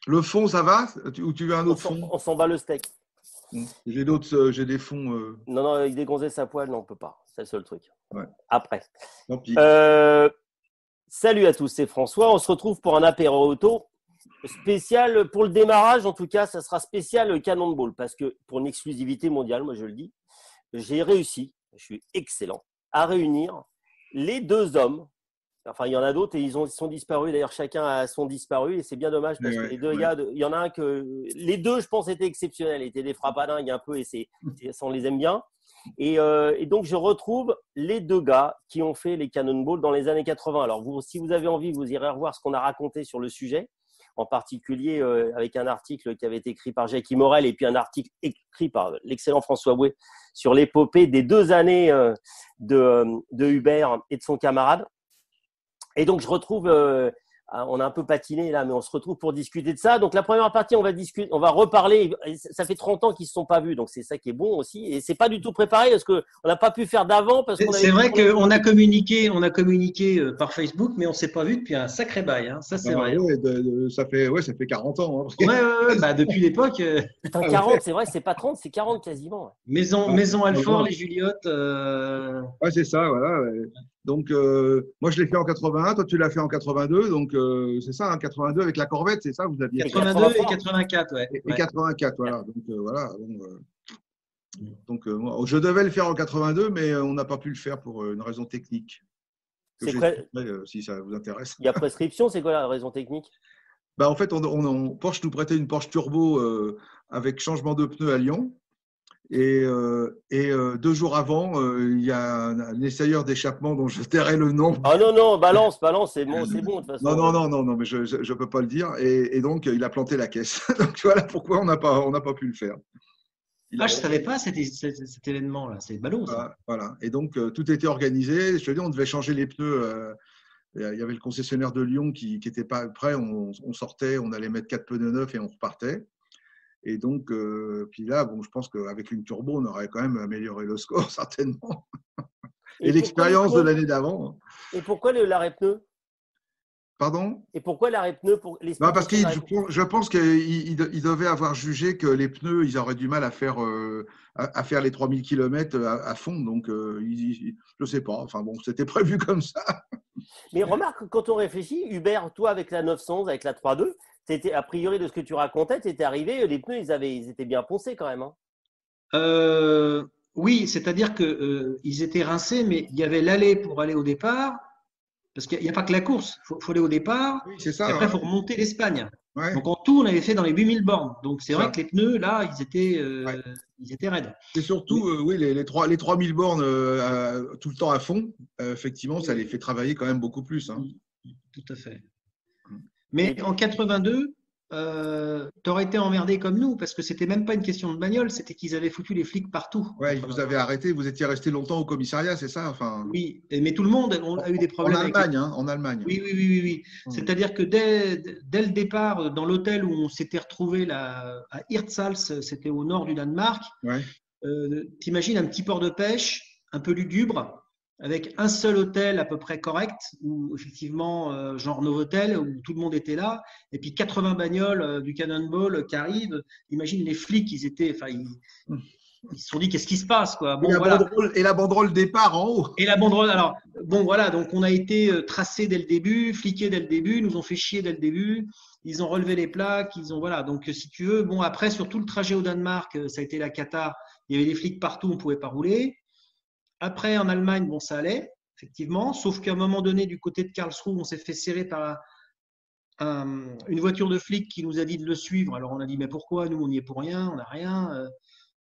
Le fond, ça va? Ou tu veux un autre fond? On s'en bat le steak. J'ai des fonds. Non, non, avec des gonzesses à poil, non, on peut pas. C'est le seul truc. Ouais. Après. Tant pis. Salut à tous, c'est François. On se retrouve pour un apéro auto spécial. Pour le démarrage, en tout cas, ça sera spécial Cannonball parce que pour une exclusivité mondiale, moi je le dis, j'ai réussi, je suis excellent, à réunir les deux hommes. Enfin, il y en a d'autres et ils sont disparus. D'ailleurs, chacun sont disparus et c'est bien dommage parce que les deux gars, il y en a un que les deux, je pense, étaient exceptionnels, étaient des frappadingues un peu et ça, on les aime bien. Et donc, je retrouve les deux gars qui ont fait les Cannonball dans les années 80. Alors, si vous avez envie, vous irez revoir ce qu'on a raconté sur le sujet, en particulier avec un article qui avait été écrit par Jackie Morel et puis un article écrit par l'excellent François Bouet sur l'épopée des 2 années de Hubert et de son camarade. Et donc, je retrouve, on a un peu patiné là, mais on se retrouve pour discuter de ça. Donc, la première partie, on va reparler. Ça fait 30 ans qu'ils ne se sont pas vus, donc c'est ça qui est bon aussi. Et c'est pas du tout préparé parce qu'on n'a pas pu faire d'avant. C'est vrai qu'on a communiqué par Facebook, mais on ne s'est pas vu depuis un sacré bail. Hein. Ça, c'est vrai. Ça fait 40 ans. Hein. Ouais. Bah, depuis l'époque. Putain, 40, c'est vrai, c'est pas 30, c'est 40 quasiment. Ouais. Maison Alfort, les Juliottes. Ouais, c'est ça, voilà. Ouais. Donc, moi, je l'ai fait en 81, toi, tu l'as fait en 82. Donc, c'est ça, hein, 82 avec la Corvette, c'est ça, vous aviez 82 et 84, ouais. Et 84, voilà. Donc, voilà. Donc, je devais le faire en 82, mais on n'a pas pu le faire pour une raison technique. Si ça vous intéresse. Il y a prescription, c'est quoi la raison technique? Bah, en fait, Porsche nous prêtait une Porsche Turbo avec changement de pneus à Lyon. Et 2 jours avant, il y a un essayeur d'échappement dont je tairai le nom. Ah non, balance, c'est bon de toute façon. Non, mais je ne peux pas le dire. Et donc, il a planté la caisse. Donc, voilà pourquoi on n'a pas pu le faire. Je ne savais pas cet événement-là. C'est ballot, ça. Voilà. Et donc, tout était organisé. Je te dis, on devait changer les pneus. Il y avait le concessionnaire de Lyon qui n'était pas prêt. On sortait, on allait mettre 4 pneus neufs et on repartait. Et donc, puis là, je pense qu'avec une turbo, on aurait quand même amélioré le score, certainement. Et l'expérience de l'année d'avant. Et pourquoi l'arrêt pneu? Pardon? Et pourquoi l'arrêt pneu pour les parce que je pense qu'il devait avoir jugé que les pneus, ils auraient du mal à faire les 3000 km à fond. Donc, je ne sais pas. Enfin bon, c'était prévu comme ça. Mais remarque, quand on réfléchit, Hubert, toi avec la 911, avec la 3.2, a priori de ce que tu racontais, tu étais arrivé, les pneus, ils étaient bien poncés quand même. Hein. Oui, c'est-à-dire qu'ils étaient rincés, mais il y avait l'allée pour aller au départ. Parce qu'il n'y a pas que la course, il faut aller au départ, oui, c'est ça, et après il faut remonter l'Espagne. Ouais. Donc en tout, on avait fait dans les 8000 bornes. Donc c'est vrai que les pneus, là, ils étaient raides. Et surtout, les 3000 bornes tout le temps à fond, effectivement, ça les fait travailler quand même beaucoup plus. Hein. Tout à fait. Mais en 82, tu aurais été emmerdé comme nous, parce que c'était même pas une question de bagnole, c'était qu'ils avaient foutu les flics partout. Ouais, vous avez arrêté, vous étiez resté longtemps au commissariat, c'est ça? Enfin... Oui, mais tout le monde a eu des problèmes. En Allemagne. Oui. C'est-à-dire que dès le départ, dans l'hôtel où on s'était retrouvé à Hirtshals, c'était au nord du Danemark, t'imagines un petit port de pêche, un peu lugubre, avec un seul hôtel à peu près correct, où effectivement, genre Novotel, où tout le monde était là, et puis 80 bagnoles du Cannonball qui arrivent. Imagine les flics, ils se sont dit qu'est-ce qui se passe, quoi. Bon, et la banderole départ en haut. Et la banderole, alors, donc on a été tracés dès le début, fliqués dès le début, nous ont fait chier dès le début, ils ont relevé les plaques, donc si tu veux, après sur tout le trajet au Danemark, ça a été la cata, il y avait des flics partout, on ne pouvait pas rouler. Après, en Allemagne, ça allait, effectivement, sauf qu'à un moment donné, du côté de Karlsruhe, on s'est fait serrer par une voiture de flic qui nous a dit de le suivre. Alors, on a dit, mais pourquoi? Nous, on n'y est pour rien, on n'a rien.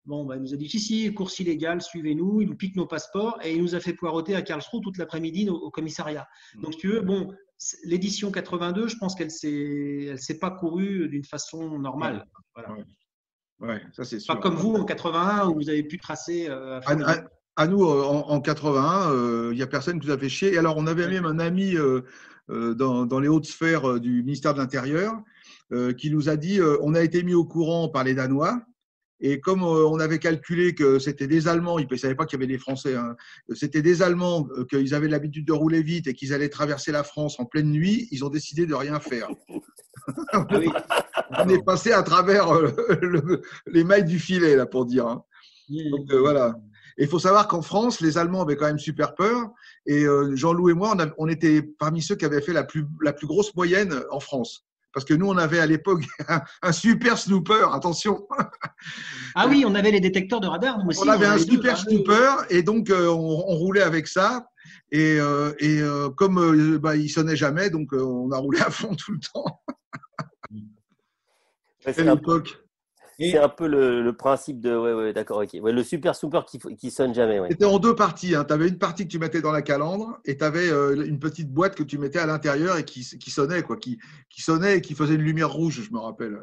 Il nous a dit, si, course illégale, suivez-nous. Il nous pique nos passeports et il nous a fait poireauter à Karlsruhe toute l'après-midi au commissariat. Donc, si tu veux, l'édition 82, je pense qu'elle ne s'est pas courue d'une façon normale. Voilà. Ouais, ça c'est sûr. Pas comme vous en 81 où vous avez pu tracer. À nous, en 81, il n'y a personne qui nous a fait chier. Et alors, on avait même un ami dans les hautes sphères du ministère de l'Intérieur qui nous a dit on a été mis au courant par les Danois. Et comme on avait calculé que c'était des Allemands, ils ne savaient pas qu'il y avait des Français, hein, c'était des Allemands, qu'ils avaient l'habitude de rouler vite et qu'ils allaient traverser la France en pleine nuit, ils ont décidé de rien faire. Ah oui. On est passé à travers les mailles du filet, là, pour dire. Hein. Donc, voilà. Et il faut savoir qu'en France, les Allemands avaient quand même super peur. Et Jean-Loup et moi, on était parmi ceux qui avaient fait la plus grosse moyenne en France. Parce que nous, on avait à l'époque un super snooper, attention. Ah oui, on avait les détecteurs de radar, nous aussi. On avait un les deux, super snooper et donc on roulait avec ça. Et comme il sonnait jamais, donc on a roulé à fond tout le temps. Ouais, Quelle époque. C'est un peu le principe de. Ouais, d'accord, ok. Ouais, le super snooper qui sonne jamais. Ouais. C'était en deux parties. Hein. Tu avais une partie que tu mettais dans la calandre et tu avais une petite boîte que tu mettais à l'intérieur et qui sonnait, quoi, qui sonnait et qui faisait une lumière rouge, je me rappelle.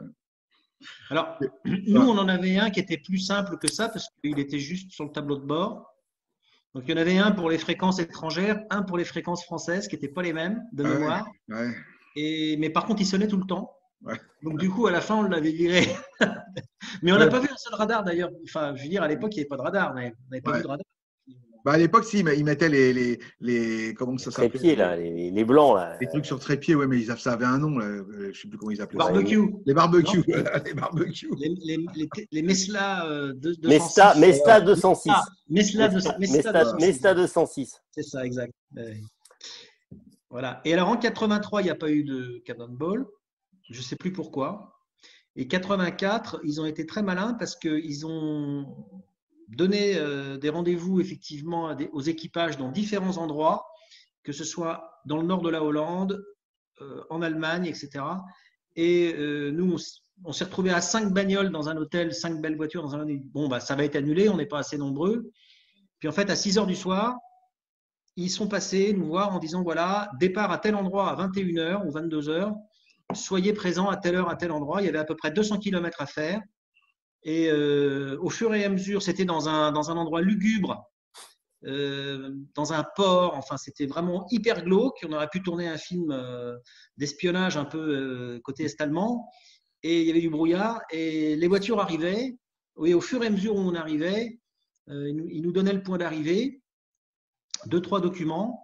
Alors, nous, on en avait un qui était plus simple que ça parce qu'il était juste sur le tableau de bord. Donc, il y en avait un pour les fréquences étrangères, un pour les fréquences françaises qui n'étaient pas les mêmes de mémoire. Ouais. Mais par contre, il sonnait tout le temps. Ouais. Donc, du coup, à la fin, on l'avait viré. Mais on n'a pas vu un seul radar d'ailleurs. Enfin, je veux dire, à l'époque, il n'y avait pas de radar. On n'avait pas vu de radar. À l'époque, si, ils mettaient les comment ça s'appelle, trépieds, là, les blancs. Là. Les trucs sur trépied, ouais, mais ça avait un nom. Là. Je ne sais plus comment ils appelaient ça. Les barbecues. Les barbecues. Les Mesla 206. Mesta 206. Mesta 206. C'est ça, exact. Voilà. Et alors, en 83, il n'y a pas eu de Cannonball. Je ne sais plus pourquoi. Et 84, ils ont été très malins parce qu'ils ont donné des rendez-vous effectivement aux équipages dans différents endroits, que ce soit dans le nord de la Hollande, en Allemagne, etc. Et nous, on s'est retrouvés à 5 bagnoles dans un hôtel, 5 belles voitures dans un hôtel. Bon, ça va être annulé, on n'est pas assez nombreux. Puis en fait, à 6 heures du soir, ils sont passés nous voir en disant, voilà, départ à tel endroit à 21h ou 22h, soyez présents à telle heure, à tel endroit. Il y avait à peu près 200 km à faire. Et au fur et à mesure, c'était dans un endroit lugubre, dans un port. Enfin, c'était vraiment hyper glauque. On aurait pu tourner un film d'espionnage un peu côté est-allemand. Et il y avait du brouillard. Et les voitures arrivaient. Et au fur et à mesure où on arrivait, ils nous donnaient le point d'arrivée, 2-3 documents.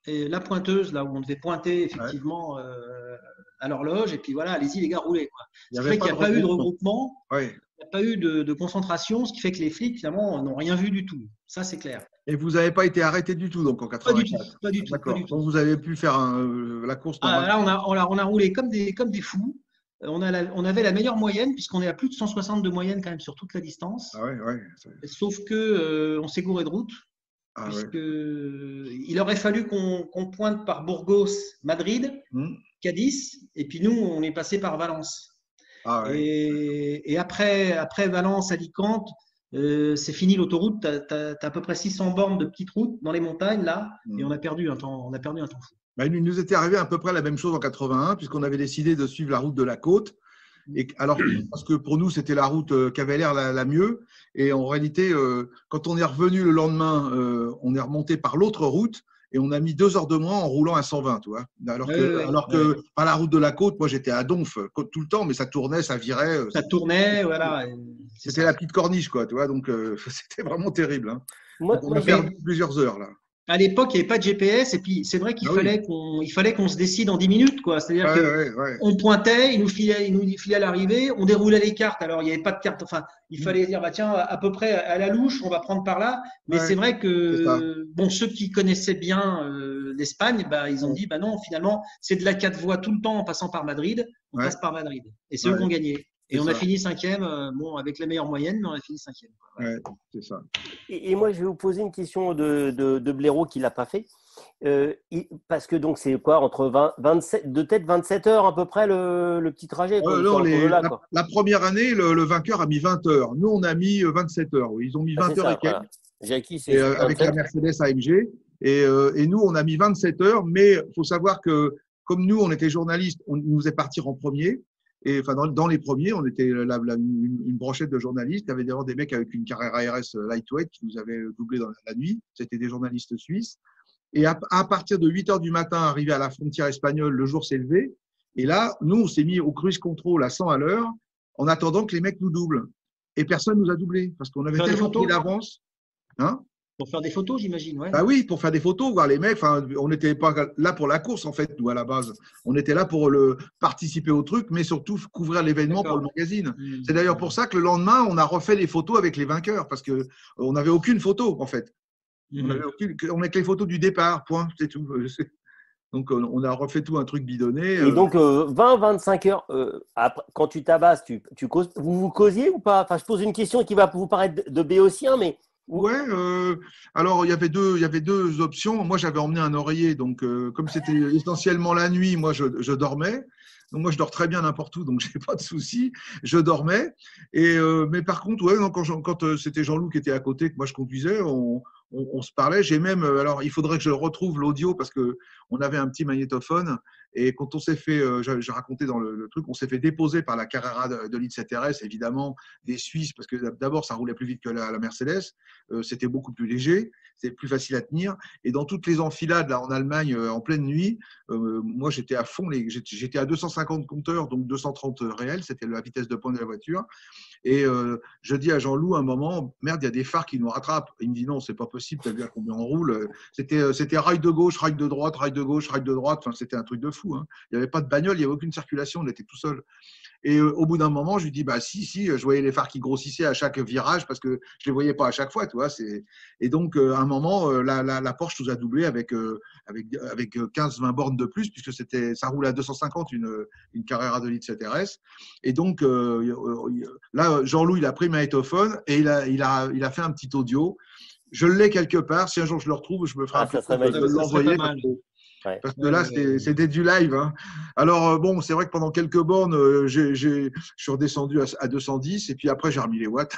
Et la pointeuse, là où on devait pointer effectivement à l'horloge. Et puis voilà, allez-y les gars, roulez. Ce qui fait qu'il n'y a pas eu de regroupement. Ouais. Il n'y a pas eu de concentration, ce qui fait que les flics, finalement, n'ont rien vu du tout. Ça, c'est clair. Et vous n'avez pas été arrêté du tout, donc en 84. Pas du tout. Donc vous avez pu faire la course normale. Là, on a roulé comme des fous. On avait la meilleure moyenne, puisqu'on est à plus de 160 de moyenne quand même sur toute la distance. Ah ouais. Sauf que on s'est gouré de route. Il aurait fallu qu'on pointe par Burgos, Madrid, Cadiz, et puis nous, on est passé par Valence. Et après Valence, Alicante, c'est fini l'autoroute. Tu as à peu près 600 bornes de petites routes dans les montagnes là, et on a perdu un temps fou. Il nous était arrivé à peu près la même chose en 81, puisqu'on avait décidé de suivre la route de la côte. Et alors, parce que pour nous, c'était la route qui avait l'air la mieux. Et en réalité, quand on est revenu le lendemain, on est remonté par l'autre route. Et on a mis 2 heures de moins en roulant à 120, tu vois. Alors que par la route de la côte, moi j'étais à Donf tout le temps, mais ça tournait, ça virait. Ça tournait, voilà. C'était la petite corniche, quoi, tu vois. Donc c'était vraiment terrible. Hein. On a perdu plusieurs heures là. À l'époque, il n'y avait pas de GPS, et puis c'est vrai qu'il fallait qu'on se décide en 10 minutes, quoi. C'est-à-dire qu'on pointait, il nous filait à l'arrivée, on déroulait les cartes. Alors, il n'y avait pas de carte. Enfin, il fallait dire, tiens, à peu près à la louche, on va prendre par là. Mais c'est vrai que, ceux qui connaissaient bien l'Espagne, ils ont dit, non, finalement, c'est de la 4 voies tout le temps en passant par Madrid. On passe par Madrid. Et c'est eux qui ont gagné. Et on a fini 5e, avec les meilleures moyennes, mais on a fini 5e. Ouais, c'est ça. Et moi, je vais vous poser une question de blaireau qui ne l'a pas fait. Parce que donc, c'est quoi, entre 27 heures à peu près le petit trajet la première année, le vainqueur a mis 20 heures. Nous, on a mis 27 heures. Ils ont mis 20 heures et quelques. Voilà. Jackie, c'est avec la Mercedes AMG. Et nous, on a mis 27 heures. Mais il faut savoir que, comme nous, on était journalistes, on nous faisait partir en premier. Et enfin, dans les premiers, on était une brochette de journalistes. Il y avait d'ailleurs des mecs avec une carrière ARS lightweight qui nous avaient doublé dans la nuit. C'était des journalistes suisses. Et à partir de 8 heures du matin, arrivé à la frontière espagnole, le jour s'est levé. Et là, nous, on s'est mis au cruise control à 100 à l'heure en attendant que les mecs nous doublent. Et personne nous a doublés parce qu'on avait tellement pris d'avance. Hein? Pour faire des photos, j'imagine, ouais. Bah oui, pour faire des photos, voir les mecs. Enfin, on n'était pas là pour la course, en fait, nous, à la base. On était là pour participer au truc, mais surtout couvrir l'événement pour le D'accord. magazine. Mmh. C'est d'ailleurs pour ça que le lendemain, on a refait les photos avec les vainqueurs, parce qu'on n'avait aucune photo, en fait. On Mmh. avait que les photos du départ, point, c'est tout. Donc, on a refait tout un truc bidonné. Et donc, 20-25 heures, après, quand tu tabasses, tu causes, vous causiez ou pas? Enfin, je pose une question qui va vous paraître de béotien, mais. Ouais, alors il y avait deux options. Moi, j'avais emmené un oreiller, donc comme c'était essentiellement la nuit, moi je dormais. Donc moi je dors très bien n'importe où, donc j'ai pas de souci. Je dormais. Et mais par contre, ouais, non, quand c'était Jean-Loup qui était à côté, que moi je conduisais, on se parlait. J'ai même, alors il faudrait que je retrouve l'audio parce que on avait un petit magnétophone. Et quand on s'est fait, j'ai raconté dans le truc, on s'est fait déposer par la Carrera de Leeds RS, évidemment, des Suisses, parce que d'abord ça roulait plus vite que la Mercedes. C'était beaucoup plus léger, c'était plus facile à tenir. Et dans toutes les enfilades là en Allemagne en pleine nuit, moi j'étais à fond, j'étais à 250 compteurs, donc 230 réels, c'était la vitesse de pointe de la voiture. Et je dis à Jean-Loup à un moment, merde, il y a des phares qui nous rattrapent. Il me dit non, c'est pas possible, t'as vu à combien on roule. C'était rail de gauche, rail de droite, rail de gauche, rail de droite. Enfin, c'était un truc de fou. Hein. Il n'y avait pas de bagnole, il n'y avait aucune circulation, on était tout seul. Et au bout d'un moment, je lui dis, bah si, je voyais les phares qui grossissaient à chaque virage parce que je les voyais pas à chaque fois, tu vois. Et donc, à un moment, la Porsche nous a doublé avec 15-20 bornes de plus, puisque ça roule à 250, une Carrera de Leeds RS. Et donc, là, Jean-Loup, il a pris ma magnétophone et il a fait un petit audio. Je l'ai quelque part. Si un jour je le retrouve, je me ferai un Ça peu serait magique. de l'envoyer. Ouais. Parce que là, c'était du live. Hein. Alors, bon, c'est vrai que pendant quelques bornes, je suis redescendu à 210 et puis après, j'ai remis les watts.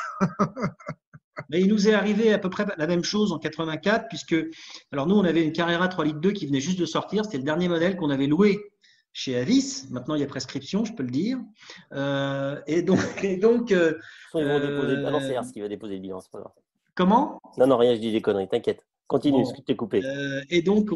Mais il nous est arrivé à peu près la même chose en 84, puisque, alors nous, on avait une Carrera 3 litres 2 qui venait juste de sortir. C'était le dernier modèle qu'on avait loué chez Avis. Maintenant, il y a prescription, je peux le dire. Et donc, Ils vont déposer. Ah non, c'est Ars qui va déposer le bilan, c'est pas grave. Comment? Non, rien, je dis des conneries, t'inquiète. Continue, Bon, je t'ai coupé. et donc,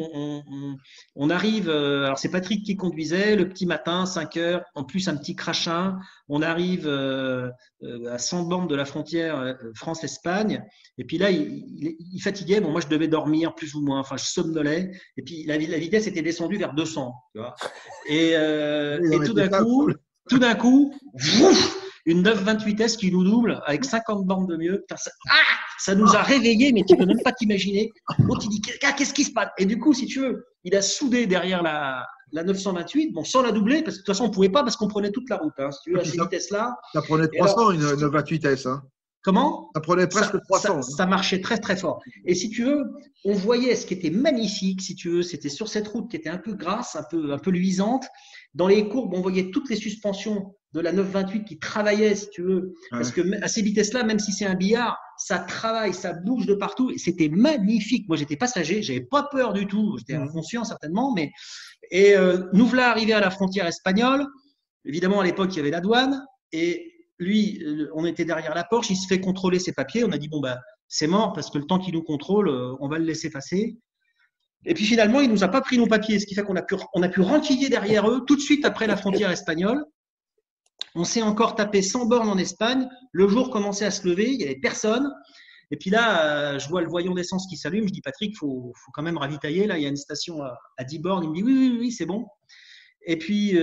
on arrive, alors c'est Patrick qui conduisait, le petit matin, 5 heures, en plus un petit crachin. On arrive à 100 bornes de la frontière France-Espagne. Et puis là, il fatiguait. Bon, moi, je devais dormir plus ou moins. Enfin, je somnolais. Et puis, la vitesse était descendue vers 200. Tu vois. Et tout d'un coup, une 928S qui nous double avec 50 bornes de mieux. Putain, ça nous a réveillés, mais tu peux même pas t'imaginer. L'autre, il dit, qu'est-ce qui se passe? Et du coup, si tu veux, il a soudé derrière la 928, bon, sans la doubler, parce que de toute façon, on ne pouvait pas, parce qu'on prenait toute la route. Hein, si tu veux, à ces vitesses-là. Ça prenait 300, une 928S. Hein. Comment? Ça prenait presque 300. Ça marchait très, très fort. Et si tu veux, on voyait ce qui était magnifique, si tu veux, c'était sur cette route qui était un peu grasse, un peu luisante. Dans les courbes, on voyait toutes les suspensions de la 928 qui travaillaient, si tu veux. Parce que à ces vitesses-là, même si c'est un billard, ça travaille, ça bouge de partout. Et c'était magnifique. Moi, j'étais passager, j'avais pas peur du tout. J'étais inconscient, certainement. Et nous voilà arrivés à la frontière espagnole. Évidemment, à l'époque, il y avait la douane. Et lui, on était derrière la Porsche, il se fait contrôler ses papiers. On a dit, bon, bah, c'est mort parce que le temps qu'il nous contrôle, on va le laisser passer. Et puis finalement, il ne nous a pas pris nos papiers, ce qui fait qu'on a pu renquiller derrière eux tout de suite après la frontière espagnole. On s'est encore tapé 100 bornes en Espagne. Le jour commençait à se lever, il n'y avait personne. Et puis là, je vois le voyant d'essence qui s'allume. Je dis, Patrick, faut quand même ravitailler. Là, il y a une station à 10 bornes. Il me dit, oui, c'est bon. Et puis,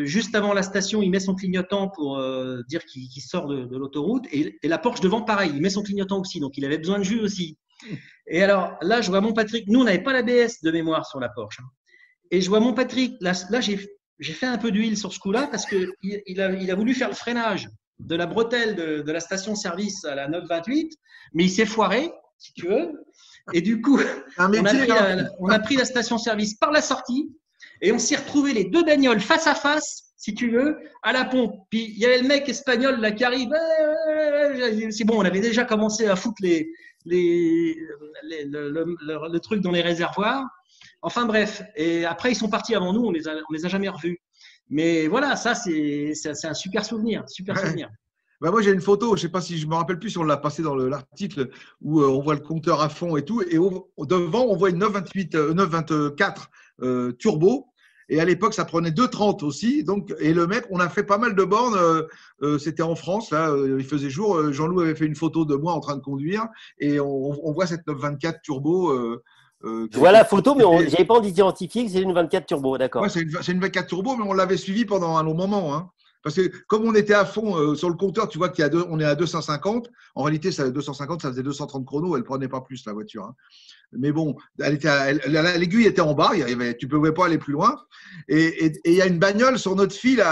juste avant la station, il met son clignotant pour dire qu'il sort de l'autoroute. Et la Porsche devant, pareil, il met son clignotant aussi. Donc, il avait besoin de jus aussi. Et alors, là, je vois mon Patrick. Nous, on n'avait pas l'ABS de mémoire sur la Porsche. Et je vois mon Patrick. Là j'ai fait un peu d'huile sur ce coup-là parce qu'il a voulu faire le freinage de la bretelle de la station-service à la 928, mais il s'est foiré, si tu veux. Et du coup, on a pris la station-service par la sortie et on s'est retrouvés les deux bagnoles face à face, si tu veux, à la pompe. Puis il y avait le mec espagnol là qui arrive. C'est bon, on avait déjà commencé à foutre le truc dans les réservoirs. Enfin bref, et après ils sont partis avant nous, on les a jamais revus. Mais voilà, ça c'est un super souvenir, souvenir. Bah moi j'ai une photo, je ne sais pas si je me rappelle plus si on l'a passé dans l'article où on voit le compteur à fond et tout, et devant on voit une 924 turbo Et à l'époque, ça prenait 2,30 aussi. Donc, et le mec, on a fait pas mal de bornes. C'était en France, là, il faisait jour. Jean-Loup avait fait une photo de moi en train de conduire. Et on voit cette 924 turbo. Je vois la photo, mais je n'avais pas identifié que c'est une 24 turbo, d'accord. Ouais, c'est une 24 turbo, mais on l'avait suivi pendant un long moment. Hein. Parce que comme on était à fond sur le compteur, tu vois on est à 250. En réalité, 250, ça faisait 230 chronos. Elle ne prenait pas plus, la voiture. Hein. Mais bon, l'aiguille était en bas, tu ne pouvais pas aller plus loin. Et il y a une bagnole sur notre fil,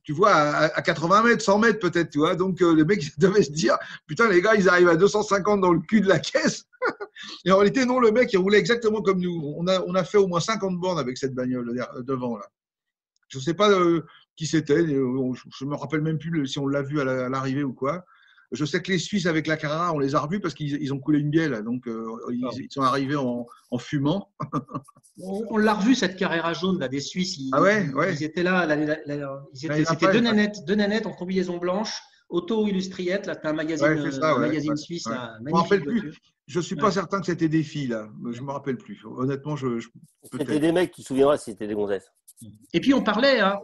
tu vois, à 80 mètres, 100 mètres peut-être, tu vois. Donc, le mec devait se dire, putain, les gars, ils arrivent à 250 dans le cul de la caisse. Et en réalité, non, le mec, il roulait exactement comme nous. On a fait au moins 50 bornes avec cette bagnole devant, là. Je ne sais pas qui c'était, je ne me rappelle même plus si on l'a vu à l'arrivée ou quoi. Je sais que les Suisses avec la Carrera, on les a revus parce qu'ils ont coulé une bielle, donc ils sont arrivés en fumant. On l'a revu cette Carrera jaune là, des Suisses. Ils étaient là. C'était deux nanettes en combinaison blanche, auto-illustriette. Là, c'était un magazine suisse. Ouais. Là, Je me rappelle plus. Je suis pas certain que c'était des filles là. Je me rappelle plus. Honnêtement, c'était des mecs, tu te souviendras si c'était des gonzesses. Et puis on parlait, hein,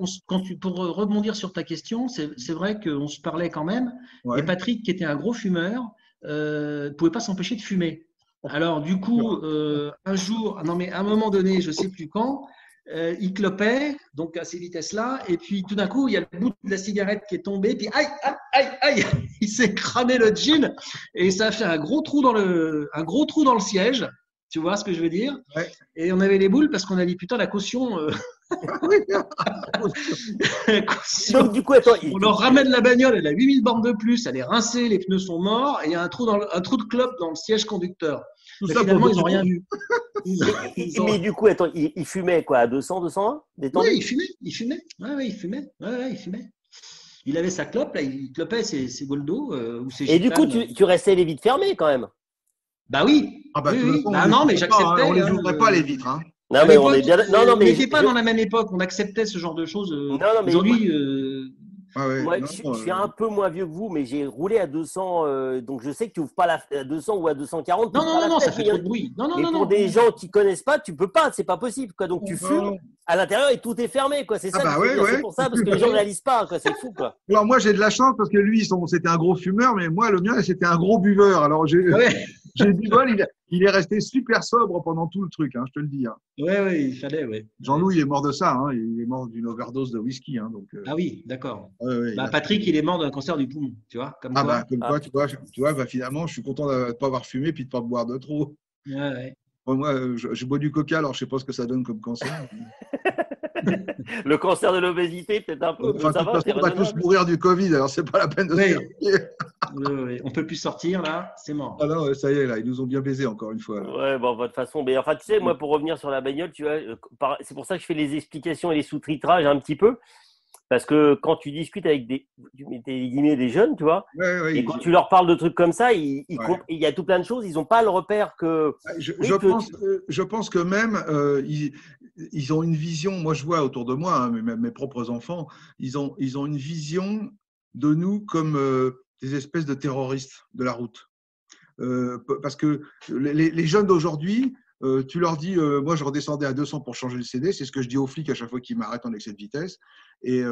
pour rebondir sur ta question, c'est vrai qu'on se parlait quand même. Ouais. Et Patrick, qui était un gros fumeur, ne pouvait pas s'empêcher de fumer. Alors du coup, un jour, à un moment donné, je ne sais plus quand, il clopait, donc à ces vitesses-là, et puis tout d'un coup, il y a le bout de la cigarette qui est tombé, puis aïe, aïe, aïe, il s'est cramé le jean, et ça a fait un gros trou dans le siège. Tu vois ce que je veux dire? Ouais. Et on avait les boules parce qu'on a dit putain la caution. Donc du coup, attends, on leur ramène la bagnole, elle a 8000 bornes de plus, elle est rincée, les pneus sont morts et il y a un trou de clope dans le siège conducteur. Mais finalement, ils n'ont rien vu. Mais du coup, attends, il fumait quoi, à 200, 201 détendu? Oui, il fumait. Ouais, il fumait. Il avait sa clope, là, il clopait ses Goldo ou ses. Et du coup, tu restais les vitres fermées quand même. Bah oui. Oui. Bah non, mais j'acceptais. On les ouvrait pas les vitres. Hein. Non, mais on est bien. Non, mais n'était pas dans la même époque. On acceptait ce genre de choses. Non, mais aujourd'hui. Moi, je suis un peu moins vieux que vous, mais j'ai roulé à 200, donc je sais que tu ouvres pas à 200 ou à 240. Non, ça fait trop de bruit. Mais pour des gens qui connaissent pas, tu peux pas, c'est pas possible, quoi. Donc tu fumes à l'intérieur et tout est fermé, quoi. C'est ça. C'est pour ça, parce que les gens ne réalisent pas, quoi. C'est fou, quoi. Alors moi, j'ai de la chance parce que lui, c'était un gros fumeur, mais moi, le mien, c'était un gros buveur. Alors j'ai du bol, il est resté super sobre pendant tout le truc, hein, je te le dis. Hein. Ouais, il fallait, ouais. Jean-Loup, il est mort de ça, hein, il est mort d'une overdose de whisky. Hein, donc, Ah oui, d'accord. Ouais, Patrick, il est mort d'un cancer du poumon, tu vois. Comme quoi, tu vois, finalement, je suis content de ne pas avoir fumé puis de ne pas boire de trop. Ouais. Moi, je bois du coca, alors je ne sais pas ce que ça donne comme cancer. Le cancer de l'obésité, peut-être un peu. Enfin, ça va, on va tous mourir du Covid, alors c'est pas la peine de se faire. On peut plus sortir là, c'est mort. Ah non, ça y est, là, ils nous ont bien baisé encore une fois. Là. Ouais, bon, de toute façon, mais enfin, tu sais, moi, pour revenir sur la bagnole, tu vois, c'est pour ça que je fais les explications et les sous-titrages un petit peu. Parce que quand tu discutes avec des jeunes, tu vois, et quand tu leur parles de trucs comme ça, il y a tout plein de choses, ils n'ont pas le repère que… Je pense que même, ils ont une vision, moi je vois autour de moi, hein, mes propres enfants, ils ont une vision de nous comme des espèces de terroristes de la route. Parce que les jeunes d'aujourd'hui… tu leur dis, moi je redescendais à 200 pour changer le CD, c'est ce que je dis aux flics à chaque fois qu'ils m'arrêtent en excès de vitesse. Et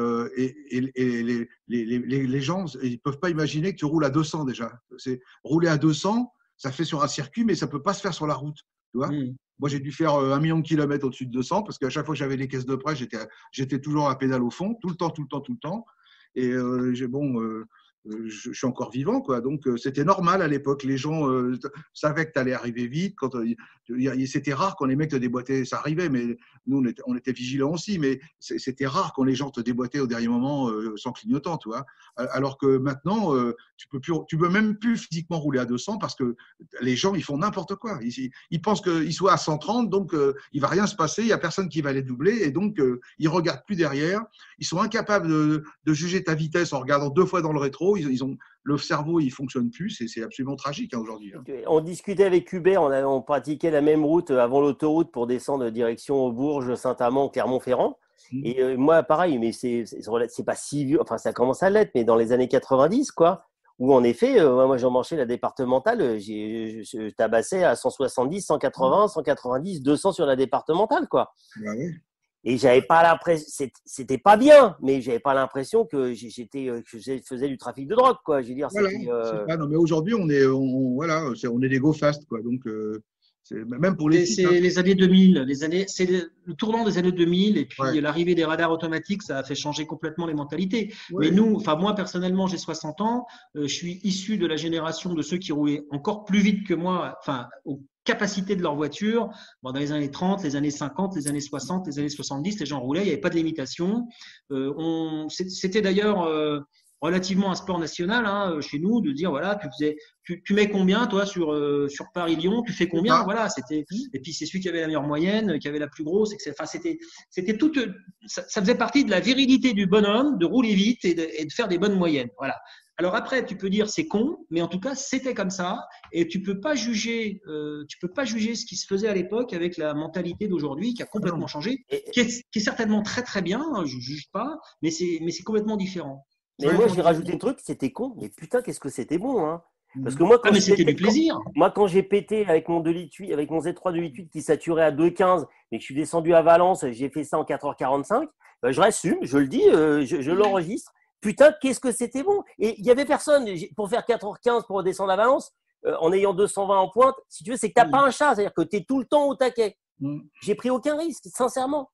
les gens, ils ne peuvent pas imaginer que tu roules à 200 déjà. Rouler à 200, ça fait sur un circuit, mais ça ne peut pas se faire sur la route. Tu vois Moi, j'ai dû faire 1 million de kilomètres au-dessus de 200 parce qu'à chaque fois que j'avais les caisses de presse, j'étais toujours à pédale au fond, tout le temps. Et je suis encore vivant, quoi. Donc, c'était normal à l'époque. Les gens savaient que tu allais arriver vite. C'était rare quand les mecs te déboîtaient. Ça arrivait, mais nous, on était vigilants aussi. Mais c'était rare quand les gens te déboîtaient au dernier moment sans clignotant, tu vois. Alors que maintenant, tu peux même plus physiquement rouler à 200 parce que les gens, ils font n'importe quoi. Ils pensent qu'ils soient à 130, donc il va rien se passer. Il y a personne qui va les doubler, et donc ils regardent plus derrière. Ils sont incapables de juger ta vitesse en regardant 2 fois dans le rétro. Le cerveau, il fonctionne plus. C'est absolument tragique aujourd'hui. Hein. On discutait avec Hubert, on pratiquait la même route avant l'autoroute pour descendre direction Bourges, Saint-Amand, Clermont-Ferrand. Et moi, pareil, mais c'est pas si vieux. Enfin, ça commence à l'être, mais dans les années 90, quoi. Où en effet, moi, j'emmanchais la départementale, je tabassais à 170, 180, 190, 200 sur la départementale, quoi. Bah oui. Et j'avais pas l'impression, c'était pas bien, mais j'avais pas l'impression que que je faisais du trafic de drogue, quoi. Je veux dire, Voilà, c'était. c'est ça. Non, mais aujourd'hui, voilà, on est des go fast, quoi. Donc, même pour les filles. Hein. C'est les années 2000, c'est le tournant des années 2000 et Ouais. puis l'arrivée des radars automatiques, ça a fait changer complètement les mentalités. Ouais. Mais enfin moi personnellement, j'ai 60 ans, je suis issu de la génération de ceux qui roulaient encore plus vite que moi, enfin aux capacités de leur voiture. Bon, dans les années 30, les années 50, les années 60, les années 70, les gens roulaient, il n'y avait pas de limitation. C'était d'ailleurs relativement un sport national hein, chez nous de dire voilà tu mets combien toi sur Paris-Lyon, tu fais combien, voilà, c'était, et puis c'est celui qui avait la meilleure moyenne, qui avait la plus grosse, enfin c'était tout, ça faisait partie de la virilité du bonhomme de rouler vite et de faire des bonnes moyennes, voilà. Alors après tu peux dire c'est con, mais en tout cas c'était comme ça, et tu peux pas juger ce qui se faisait à l'époque avec la mentalité d'aujourd'hui qui a complètement changé, qui est certainement très très bien, hein, je juge pas, mais c'est complètement différent. Mais moi, j'ai rajouté un truc, c'était con, mais putain, qu'est-ce que c'était bon, hein. Parce que moi, mais c'était du plaisir. Moi, quand j'ai pété avec mon 2 litres 8, avec mon Z3 2.8 qui saturait à 2,15, mais que je suis descendu à Valence, j'ai fait ça en 4h45, ben, je réassume, je le dis, je l'enregistre. Putain, qu'est-ce que c'était bon. Et il n'y avait personne pour faire 4h15 pour redescendre à Valence, en ayant 220 en pointe. Si tu veux, c'est que tu n'as pas un chat, c'est-à-dire que tu es tout le temps au taquet. J'ai pris aucun risque, sincèrement.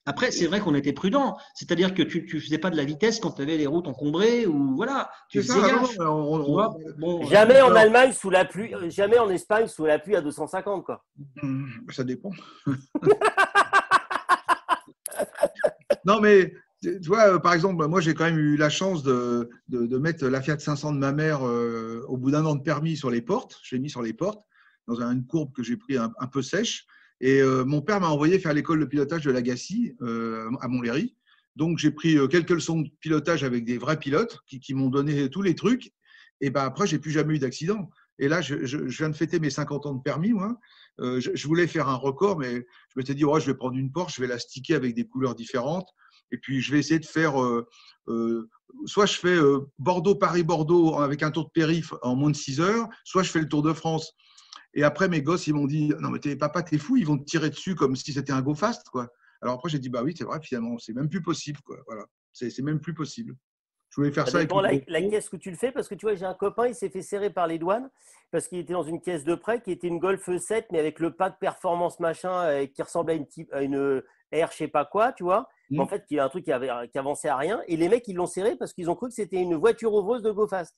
Après, c'est vrai qu'on était prudent, c'est-à-dire que tu faisais pas de la vitesse quand tu avais les routes encombrées ou voilà, tu faisais gaffe. Jamais en Allemagne sous la pluie, jamais en Espagne sous la pluie à 250 quoi. Ça dépend. Non mais tu vois, par exemple, moi j'ai quand même eu la chance de mettre la Fiat 500 de ma mère au bout d'un an de permis sur les portes. Je l'ai mis sur les portes dans une courbe que j'ai pris un peu sèche. Et mon père m'a envoyé faire l'école de pilotage de l'Agassi à Montlhéry. Donc, j'ai pris quelques leçons de pilotage avec des vrais pilotes qui m'ont donné tous les trucs. Et ben après, j'ai plus jamais eu d'accident. Et là, je viens de fêter mes 50 ans de permis, moi. Je voulais faire un record, mais je m'étais dit, oh, je vais prendre une Porsche, je vais la sticker avec des couleurs différentes. Et puis, je vais essayer de faire soit je fais Bordeaux-Paris-Bordeaux avec un tour de périph' en moins de 6 heures, soit je fais le Tour de France. Et après, mes gosses, ils m'ont dit « Non, mais papa, t'es fou, ils vont te tirer dessus comme si c'était un go fast. » quoi. Alors après, j'ai dit « Bah oui, c'est vrai, finalement, c'est même plus possible. » quoi. Voilà. C'est même plus possible. Je voulais faire ça dépend avec la caisse que tu le fais, parce que tu vois, j'ai un copain, il s'est fait serrer par les douanes parce qu'il était dans une caisse de prêt qui était une Golf 7, mais avec le pack performance machin qui ressemblait à une R, je sais pas quoi, tu vois. Mais en fait, il y a un truc qui avançait à rien. Et les mecs, ils l'ont serré parce qu'ils ont cru que c'était une voiture ouvreuse de go fast.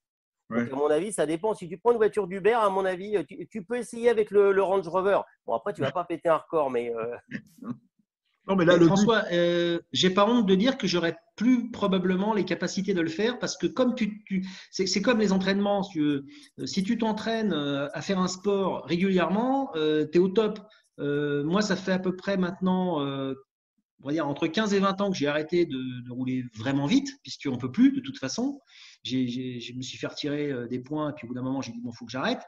Donc, à mon avis, ça dépend. Si tu prends une voiture d'Uber, à mon avis, tu peux essayer avec le Range Rover. Bon, après, tu ne vas pas péter un record, mais. Non, mais là, François, j'ai pas honte de dire que j'aurais plus probablement les capacités de le faire parce que comme c'est comme les entraînements. Si tu t'entraînes à faire un sport régulièrement, tu es au top. Moi, ça fait à peu près maintenant, on va dire entre 15 et 20 ans que j'ai arrêté de rouler vraiment vite puisqu'on ne peut plus de toute façon. Je me suis fait retirer des points et puis au bout d'un moment, j'ai dit bon, faut que j'arrête.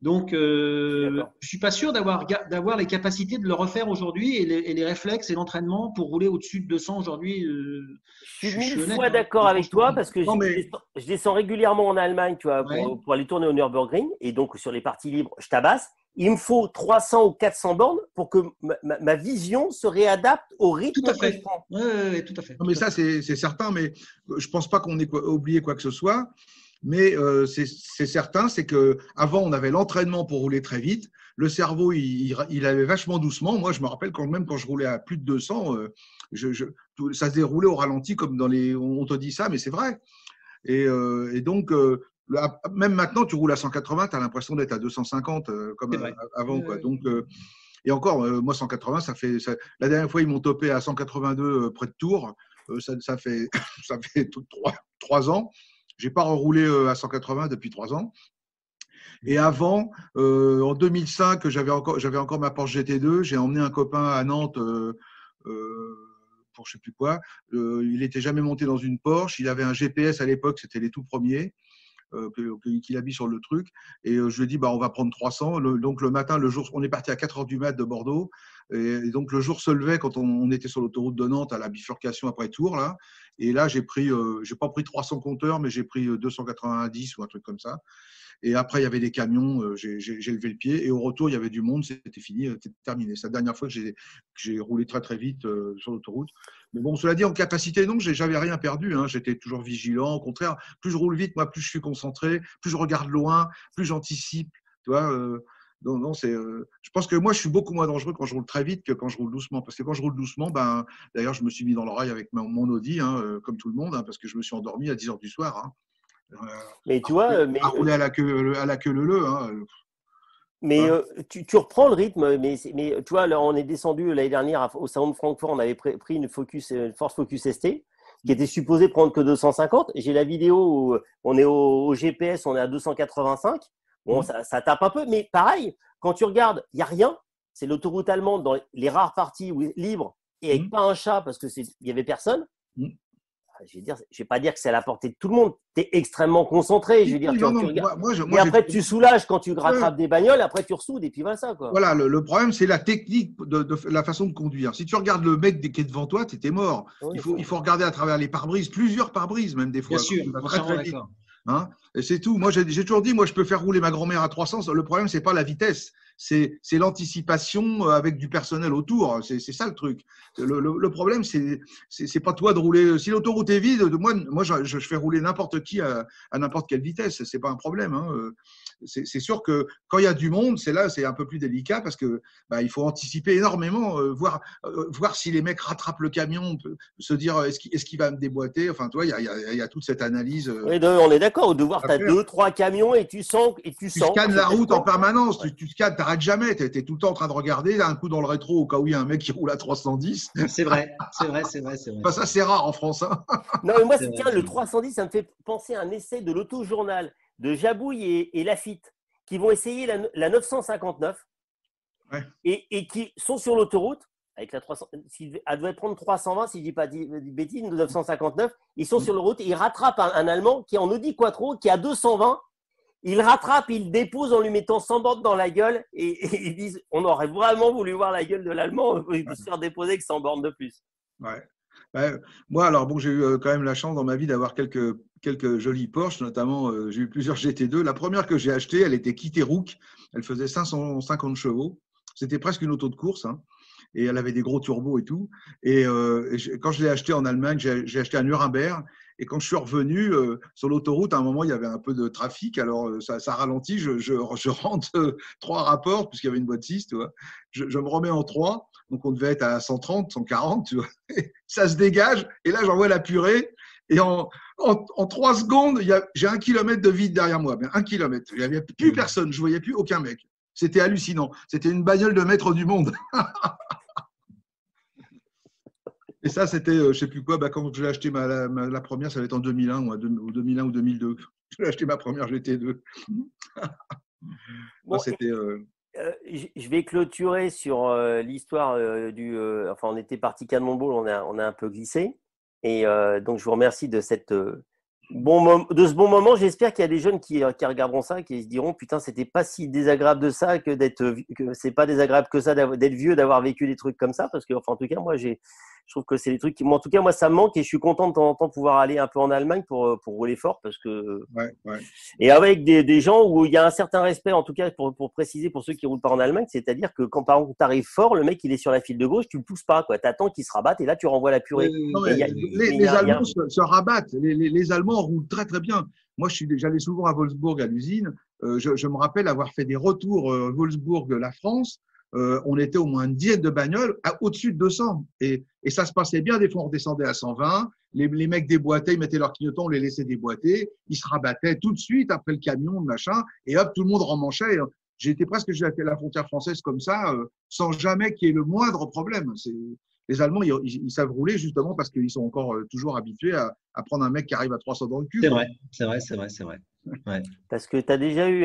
Donc, je suis pas sûr d'avoir les capacités de le refaire aujourd'hui et les réflexes et l'entraînement pour rouler au-dessus de 200 aujourd'hui. Je suis 1000 fois d'accord avec toi parce que je descends régulièrement en Allemagne, tu vois, pour aller tourner au Nürburgring et donc sur les parties libres, je tabasse. Il me faut 300 ou 400 bornes pour que ma vision se réadapte au rythme que je prends. Oui, tout à fait. Non, mais ça, c'est certain, mais je pense pas qu'on ait oublié quoi que ce soit. Mais c'est certain, c'est qu'avant, on avait l'entraînement pour rouler très vite. Le cerveau, il allait vachement doucement. Moi, je me rappelle même quand je roulais à plus de 200, ça se déroulait au ralenti comme dans les… On te dit ça, mais c'est vrai. Et donc, même maintenant, tu roules à 180, tu as l'impression d'être à 250 comme avant. Quoi. Donc, et encore, moi, 180, la dernière fois, ils m'ont topé à 182 près de Tours. Ça fait 3 ans. Je n'ai pas reroulé à 180 depuis 3 ans. Et avant, en 2005, j'avais encore ma Porsche GT2. J'ai emmené un copain à Nantes pour je ne sais plus quoi. Il n'était jamais monté dans une Porsche. Il avait un GPS à l'époque, c'était les tout premiers qu'il a mis sur le truc. Et je lui ai dit, on va prendre 300. Donc le matin, on est parti à 4h du mat de Bordeaux. Et donc le jour se levait quand on était sur l'autoroute de Nantes à la bifurcation après Tours. Là. Et là, j'ai pas pris 300 compteurs, mais j'ai pris 290 ou un truc comme ça. Et après, il y avait des camions, j'ai levé le pied. Et au retour, il y avait du monde, c'était fini, c'était terminé. C'est la dernière fois que j'ai roulé très, très vite sur l'autoroute. Mais bon, cela dit, en capacité, non, j'avais rien perdu. Hein. J'étais toujours vigilant. Au contraire, plus je roule vite, moi, plus je suis concentré, plus je regarde loin, plus j'anticipe. Tu vois, non, je pense que moi, je suis beaucoup moins dangereux quand je roule très vite que quand je roule doucement. Parce que quand je roule doucement, ben, d'ailleurs, je me suis mis dans l'oreille avec mon Audi, hein, comme tout le monde, hein, parce que je me suis endormi à 10 heures du soir. Hein. Mais tu vois, À rouler à la queue leu. Hein. Mais tu reprends le rythme, mais tu vois, là, on est descendu l'année dernière au salon de Francfort, on avait pris une Ford Focus ST qui était supposée prendre que 250. J'ai la vidéo où on est au GPS, on est à 285. Bon, ça tape un peu, mais pareil, quand tu regardes, il n'y a rien. C'est l'autoroute allemande dans les rares parties libres et avec pas un chat parce qu'il n'y avait personne. Je ne vais pas dire que c'est à la portée de tout le monde. Tu es extrêmement concentré. Je veux dire, tu regardes. Et après, tu soulages quand tu rattrapes des bagnoles. Après, tu ressoudes et puis voilà ça. Quoi. Voilà, le problème, c'est la technique de la façon de conduire. Si tu regardes le mec qui est devant toi, tu étais mort. Oui, il faut regarder à travers les pare-brises, plusieurs pare-brises même des fois. Bien sûr, très, très vite. Hein, et c'est tout. Moi, j'ai toujours dit, moi, je peux faire rouler ma grand-mère à 300. Le problème, c'est pas la vitesse, c'est l'anticipation avec du personnel autour. C'est ça le truc. Le problème, c'est pas toi de rouler. Si l'autoroute est vide, moi, je fais rouler n'importe qui à n'importe quelle vitesse. C'est pas un problème. Hein. C'est sûr que quand il y a du monde, c'est un peu plus délicat parce que il faut anticiper énormément, voir si les mecs rattrapent le camion, se dire est-ce qu'il va me déboîter. Enfin, tu vois, il y a toute cette analyse. Oui, on est d'accord. De voir, tu as 2-3 camions et tu sens. Tu scannes la route en permanence. Tu scannes, t'arrêtes jamais. Tu es tout le temps en train de regarder. Un coup dans le rétro au cas où il y a un mec qui roule à 310. C'est vrai. Enfin, ça, c'est rare en France. Hein. Non, mais moi, le 310, ça me fait penser à un essai de l'Auto-Journal de Jabouille et Lafitte qui vont essayer la 959 et qui sont sur l'autoroute avec la 300. Elle devait prendre 320 si je ne dis pas de bêtises, 959. Ils sont sur la route et ils rattrapent un Allemand qui est en Audi Quattro qui a 220. Ils rattrapent, ils déposent en lui mettant 100 bornes dans la gueule et ils disent on aurait vraiment voulu voir la gueule de l'Allemand il se faire déposer avec 100 bornes de plus. Ouais. Moi, alors bon, j'ai eu quand même la chance dans ma vie d'avoir quelques jolis Porsche, notamment j'ai eu plusieurs GT2. La première que j'ai achetée, elle était Kitty Rook, elle faisait 550 chevaux, c'était presque une auto de course, hein, et elle avait des gros turbos et tout. Et quand je l'ai achetée en Allemagne, j'ai acheté à Nuremberg, et quand je suis revenu sur l'autoroute, à un moment, il y avait un peu de trafic, alors ça ralentit, je rentre 3 rapports, puisqu'il y avait une boîte 6, tu vois. Je me remets en 3. Donc, on devait être à 130, 140, tu vois. Ça se dégage. Et là, j'envoie la purée. Et en 3 secondes, j'ai 1 kilomètre de vide derrière moi. Mais 1 kilomètre. Il n'y avait plus personne. Je ne voyais plus aucun mec. C'était hallucinant. C'était une bagnole de maître du monde. Et ça, c'était, je ne sais plus quoi, quand je l'ai acheté la première, ça va être en 2001 ou 2001 ou 2002. Je l'ai acheté ma première GT2. Bon, c'était… je vais clôturer sur l'histoire enfin, on était parti Canon Ball, on a un peu glissé. Et donc, je vous remercie de ce bon moment. J'espère qu'il y a des jeunes qui regarderont ça, qui se diront putain, c'était pas si désagréable de ça que c'est pas désagréable que ça d'être vieux, d'avoir vécu des trucs comme ça. Parce que, enfin, en tout cas, moi, je trouve que c'est des trucs qui, moi, en tout cas, moi, ça me manque et je suis content de temps en temps pouvoir aller un peu en Allemagne pour rouler fort parce que. Ouais. Et avec des gens où il y a un certain respect, en tout cas, pour préciser pour ceux qui roulent pas en Allemagne, c'est-à-dire que quand par exemple tu arrives fort, le mec il est sur la file de gauche, tu le pousses pas, quoi. T'attends qu'il se rabatte et là tu renvoies la purée. Les Allemands se rabattent. Les Allemands roulent très très bien. Moi, j'allais souvent à Wolfsburg à l'usine. Je me rappelle avoir fait des retours Wolfsburg la France. On était au moins une dizaine de bagnoles au-dessus de 200 et ça se passait bien. Des fois, on redescendait à 120. Les mecs déboîtaient, ils mettaient leur clignotant, on les laissait déboîter. Ils se rabattaient tout de suite après le camion, machin, et hop, tout le monde remanchait. J'ai été presque jusqu'à la frontière française comme ça, sans jamais qu'il y ait le moindre problème. Les Allemands, ils savent rouler justement parce qu'ils sont encore toujours habitués à prendre un mec qui arrive à 300 dans le cul. C'est vrai. Ouais. Parce que tu as déjà eu…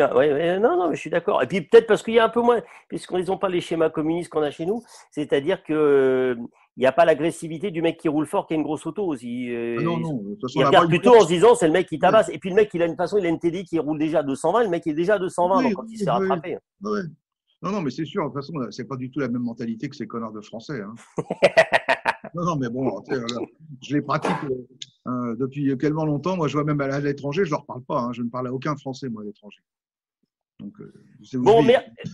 non, mais je suis d'accord. Et puis peut-être parce qu'il y a un peu moins, puisqu'ils n'ont pas les schémas communistes qu'on a chez nous, c'est-à-dire que il n'y a pas l'agressivité du mec qui roule fort qui a une grosse auto aussi. Non. De toute façon, il regarde plutôt en se disant c'est le mec qui tabasse. Et puis le mec, il a une TDI qui roule déjà à 220, le mec est déjà à 220 donc quand il se fait rattraper. Ouais. Non, mais c'est sûr, de toute façon, c'est pas du tout la même mentalité que ces connards de Français. Hein. Non, mais bon, je les pratique depuis tellement longtemps. Moi, je vois même à l'étranger, je leur parle pas. Hein. Je ne parle à aucun Français, moi, à l'étranger. Donc, bon,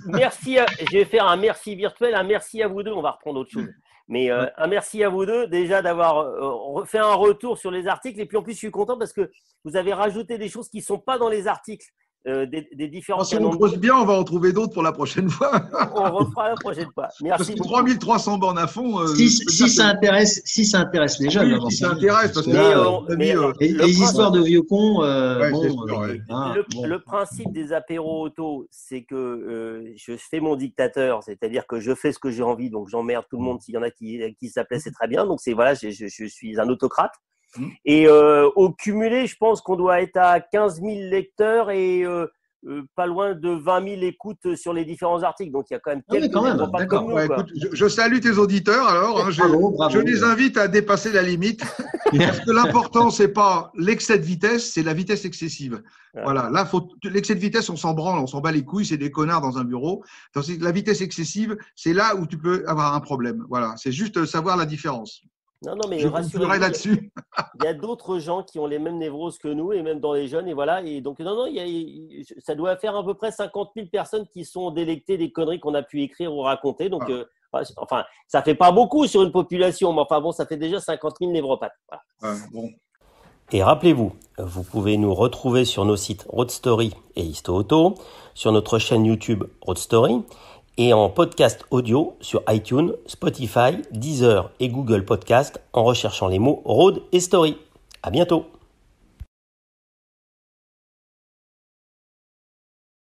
merci. Je vais faire un merci virtuel, un merci à vous deux. On va reprendre autre chose. Mais un merci à vous deux déjà d'avoir fait un retour sur les articles. Et puis en plus, je suis content parce que vous avez rajouté des choses qui ne sont pas dans les articles des différents canons. Si on creuse bien, on va en trouver d'autres pour la prochaine fois. On refera la prochaine fois. Merci. Parce que 3300 bornes à fond. Si ça intéresse les jeunes. Oui, si ça intéresse. Parce que les histoires de vieux cons. Le principe des apéros auto, c'est que je fais mon dictateur, c'est-à-dire que je fais ce que j'ai envie, donc j'emmerde tout le monde. S'il y en a qui s'appelaient, c'est très bien. Donc voilà, je suis un autocrate. Et au cumulé, je pense qu'on doit être à 15 000 lecteurs et pas loin de 20 000 écoutes sur les différents articles. Donc, il y a quand même quelques pas comme nous. Écoute, je salue tes auditeurs alors. Hein, bravo, je les invite à dépasser la limite. Parce que l'important, c'est pas l'excès de vitesse, c'est la vitesse excessive. Ouais. Voilà. Là, l'excès de vitesse, on s'en branle, on s'en bat les couilles, c'est des connards dans un bureau. Tandis que la vitesse excessive, c'est là où tu peux avoir un problème. Voilà. C'est juste savoir la différence. Non, mais je rassurez-vous là-dessus. Il y a d'autres gens qui ont les mêmes névroses que nous, et même dans les jeunes, et voilà. Et donc, ça doit faire à peu près 50 000 personnes qui sont délectées des conneries qu'on a pu écrire ou raconter. Donc, ça fait pas beaucoup sur une population, mais ça fait déjà 50 000 névropathes. Voilà. Bon. Et rappelez-vous, vous pouvez nous retrouver sur nos sites Road Story et Histo Auto, sur notre chaîne YouTube Road Story, et en podcast audio sur iTunes, Spotify, Deezer et Google Podcast en recherchant les mots Road et Story. À bientôt.